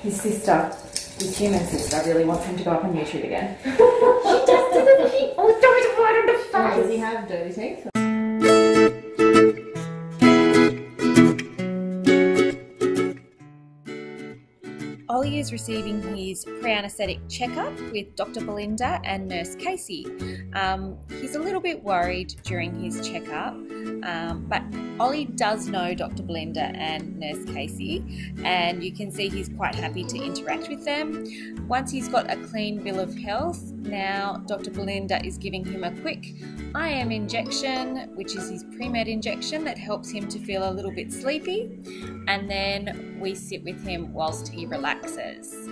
His sister, his human sister, really wants him to go up on YouTube again. She just doesn't keep always throwing it right on the face. Does he have dirty teeth? Ollie is receiving his pre-anaesthetic checkup with Dr. Belinda and Nurse Casey. He's a little bit worried during his checkup, but Ollie does know Dr. Belinda and Nurse Casey, and you can see he's quite happy to interact with them. Once he's got a clean bill of health, now Dr. Belinda is giving him a quick IM injection, which is his pre-med injection that helps him to feel a little bit sleepy, and then we sit with him whilst he relaxes.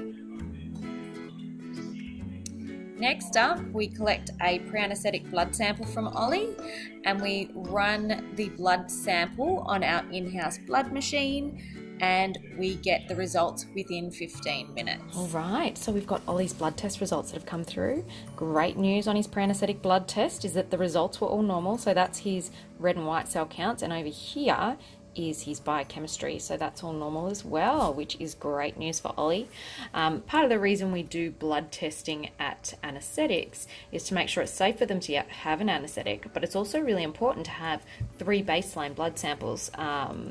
Next up, we collect a pre-anaesthetic blood sample from Ollie, and we run the blood sample on our in-house blood machine, and we get the results within 15 minutes. All right, so we've got Ollie's blood test results that have come through. Great news on his pre-anaesthetic blood test is that the results were all normal, so that's his red and white cell counts, and over here is his biochemistry, so that's all normal as well, which is great news for Ollie. Part of the reason we do blood testing at anaesthetics is to make sure it's safe for them to have an anaesthetic, but it's also really important to have 3 baseline blood samples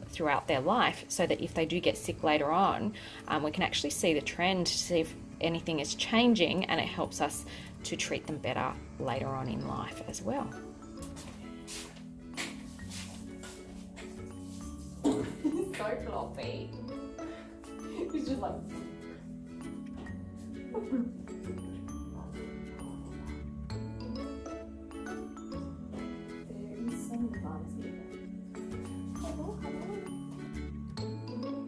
throughout their life, so that if they do get sick later on, we can actually see the trend to see if anything is changing, and it helps us to treat them better later on in life as well. He's so floppy. He's just like...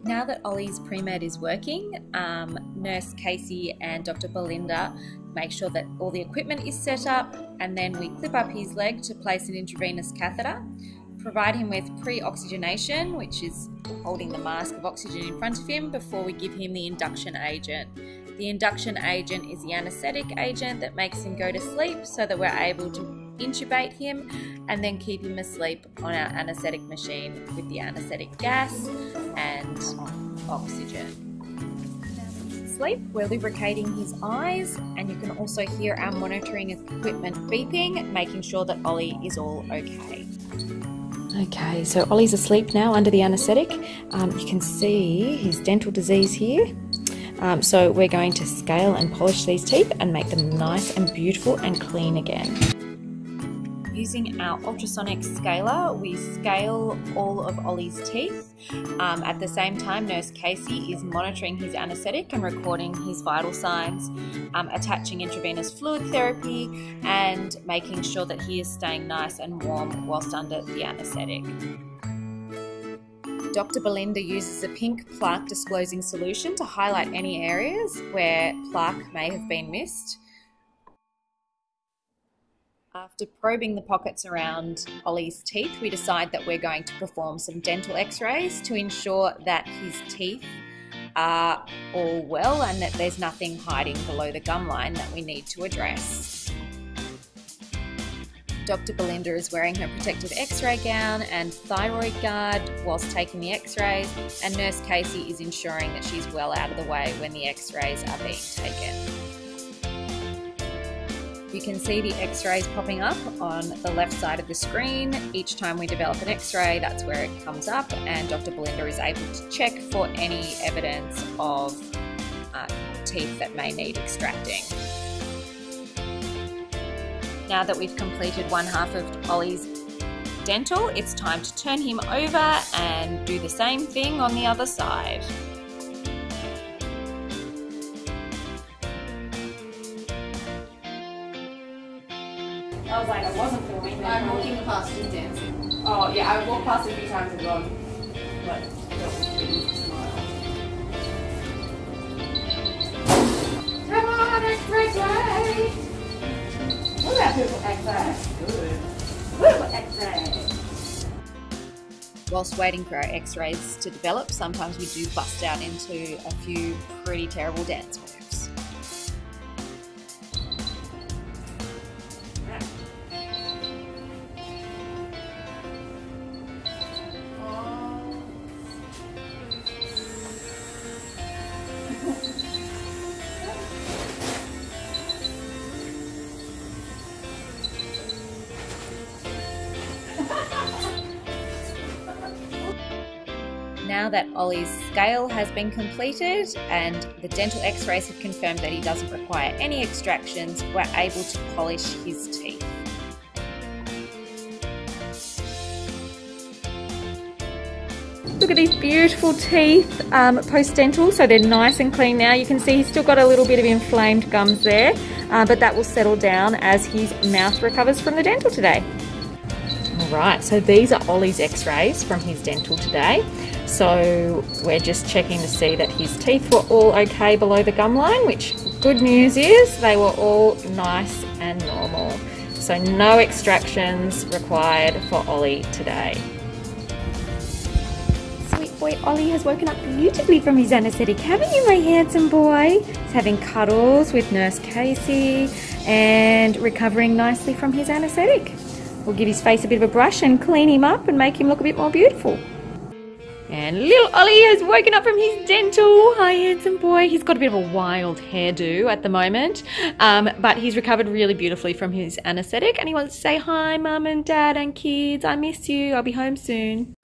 Now that Ollie's pre-med is working, Nurse Casey and Dr. Belinda make sure that all the equipment is set up, and then we clip up his leg to place an intravenous catheter, provide him with pre-oxygenation, which is holding the mask of oxygen in front of him before we give him the induction agent. The induction agent is the anaesthetic agent that makes him go to sleep, so that we're able to intubate him and then keep him asleep on our anaesthetic machine with the anaesthetic gas and oxygen. Sleep, we're lubricating his eyes, and you can also hear our monitoring equipment beeping, making sure that Ollie is all okay. Okay, so Ollie's asleep now under the anaesthetic. You can see his dental disease here. So we're going to scale and polish these teeth and make them nice and beautiful and clean again. Using our ultrasonic scaler, we scale all of Ollie's teeth. At the same time, Nurse Casey is monitoring his anaesthetic and recording his vital signs, attaching intravenous fluid therapy, and making sure that he is staying nice and warm whilst under the anaesthetic. Dr. Belinda uses a pink plaque disclosing solution to highlight any areas where plaque may have been missed. After probing the pockets around Ollie's teeth, we decide that we're going to perform some dental x-rays to ensure that his teeth are all well and that there's nothing hiding below the gum line that we need to address. Dr. Belinda is wearing her protective x-ray gown and thyroid guard whilst taking the x-rays, and Nurse Casey is ensuring that she's well out of the way when the x-rays are being taken. You can see the x-rays popping up on the left side of the screen. Each time we develop an x-ray, that's where it comes up, and Dr. Belinda is able to check for any evidence of teeth that may need extracting. Now that we've completed one half of Ollie's dental, it's time to turn him over and do the same thing on the other side. I was like, I wasn't filming. I'm walking past his dancing. Oh yeah, I walked past a few times and gone, like, smile. Come on, X-ray! Look at that beautiful X-ray. Good. Beautiful X-ray. Whilst waiting for our x-rays to develop, sometimes we do bust out into a few pretty terrible dance moves. now that Ollie's scale has been completed and the dental x-rays have confirmed that he doesn't require any extractions, we're able to polish his teeth. Look at these beautiful teeth post-dental, so they're nice and clean now. You can see he's still got a little bit of inflamed gums there, but that will settle down as his mouth recovers from the dental today. Alright, so these are Ollie's x-rays from his dental today. So we're just checking to see that his teeth were all okay below the gum line, which good news is they were all nice and normal. So no extractions required for Ollie today. Sweet boy Ollie has woken up beautifully from his anaesthetic, haven't you, my handsome boy? He's having cuddles with Nurse Casey and recovering nicely from his anaesthetic. We'll give his face a bit of a brush and clean him up and make him look a bit more beautiful. And little Ollie has woken up from his dental. Hi, handsome boy. He's got a bit of a wild hairdo at the moment, but he's recovered really beautifully from his anaesthetic, and he wants to say hi, Mum and Dad and kids. I miss you. I'll be home soon.